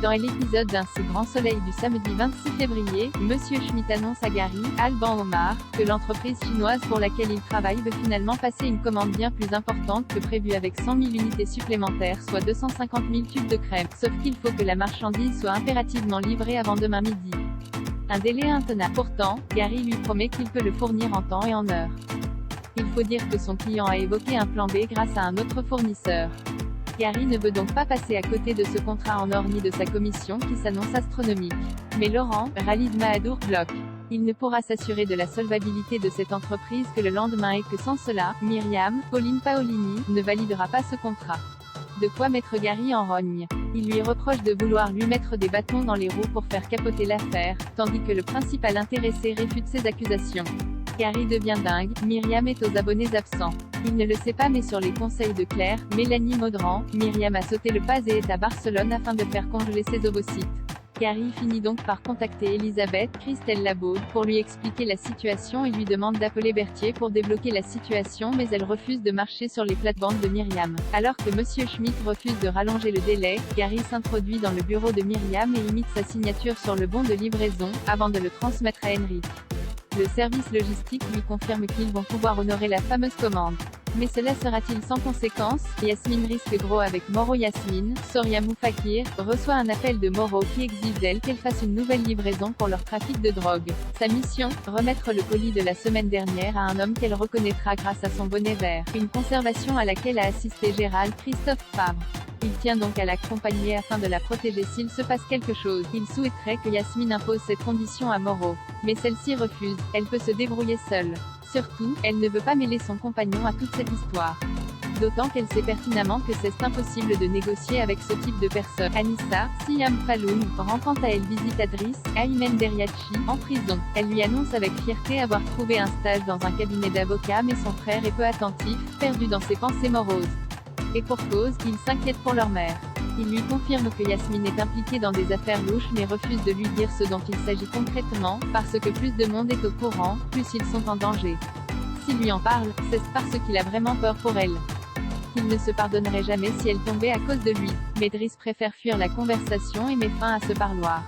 Dans l'épisode d'un si grand soleil du samedi 26 février, Monsieur Schmidt annonce à Gary, Alban Omar, que l'entreprise chinoise pour laquelle il travaille veut finalement passer une commande bien plus importante que prévu avec 100 000 unités supplémentaires, soit 250 000 tubes de crème, sauf qu'il faut que la marchandise soit impérativement livrée avant demain midi. Un délai intenable. Pourtant, Gary lui promet qu'il peut le fournir en temps et en heure. Il faut dire que son client a évoqué un plan B grâce à un autre fournisseur. Gary ne veut donc pas passer à côté de ce contrat en or ni de sa commission qui s'annonce astronomique. Mais Laurent, Khalid Mahadour, bloque. Il ne pourra s'assurer de la solvabilité de cette entreprise que le lendemain et que sans cela, Myriam, Pauline Paolini, ne validera pas ce contrat. De quoi mettre Gary en rogne. Il lui reproche de vouloir lui mettre des bâtons dans les roues pour faire capoter l'affaire, tandis que le principal intéressé réfute ses accusations. Gary devient dingue, Myriam est aux abonnés absents. Il ne le sait pas mais sur les conseils de Claire, Mélanie Maudran, Myriam a sauté le pas et est à Barcelone afin de faire congeler ses ovocytes. Gary finit donc par contacter Elisabeth, Christelle Labaude, pour lui expliquer la situation et lui demande d'appeler Berthier pour débloquer la situation mais elle refuse de marcher sur les plates-bandes de Myriam. Alors que Monsieur Schmidt refuse de rallonger le délai, Gary s'introduit dans le bureau de Myriam et imite sa signature sur le bon de livraison, avant de le transmettre à Henrik. Le service logistique lui confirme qu'ils vont pouvoir honorer la fameuse commande. Mais cela sera-t-il sans conséquence? Yasmine risque gros avec Moro. Yasmine, Soria Moufakir, reçoit un appel de Moro qui exige d'elle qu'elle fasse une nouvelle livraison pour leur trafic de drogue. Sa mission? Remettre le colis de la semaine dernière à un homme qu'elle reconnaîtra grâce à son bonnet vert. Une conservation à laquelle a assisté Gérald Christophe Favre. Il tient donc à l'accompagner afin de la protéger s'il se passe quelque chose. Il souhaiterait que Yasmine impose cette condition à Moro. Mais celle-ci refuse, elle peut se débrouiller seule. Surtout, elle ne veut pas mêler son compagnon à toute cette histoire. D'autant qu'elle sait pertinemment que c'est impossible de négocier avec ce type de personne. Anissa, Siam Falloun, rend quant à elle visite Adris, Aymen Deriachi, en prison. Elle lui annonce avec fierté avoir trouvé un stage dans un cabinet d'avocats mais son frère est peu attentif, perdu dans ses pensées moroses. Et pour cause, il s'inquiète pour leur mère. Il lui confirme que Yasmine est impliquée dans des affaires louches mais refuse de lui dire ce dont il s'agit concrètement, parce que plus de monde est au courant, plus ils sont en danger. S'il lui en parle, c'est parce qu'il a vraiment peur pour elle. Qu'il ne se pardonnerait jamais si elle tombait à cause de lui. Mais Driss préfère fuir la conversation et met fin à ce parloir.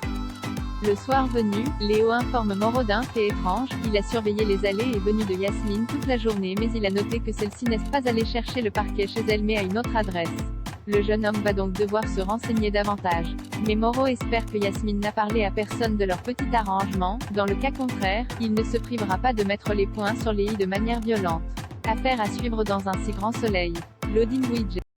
Le soir venu, Léo informe Moro d'un fait étrange, il a surveillé les allées et venues de Yasmine toute la journée mais il a noté que celle-ci n'est pas allée chercher le parquet chez elle mais à une autre adresse. Le jeune homme va donc devoir se renseigner davantage. Mais Moro espère que Yasmine n'a parlé à personne de leur petit arrangement, dans le cas contraire, il ne se privera pas de mettre les points sur les i de manière violente. Affaire à suivre dans un si grand soleil. Loading widget.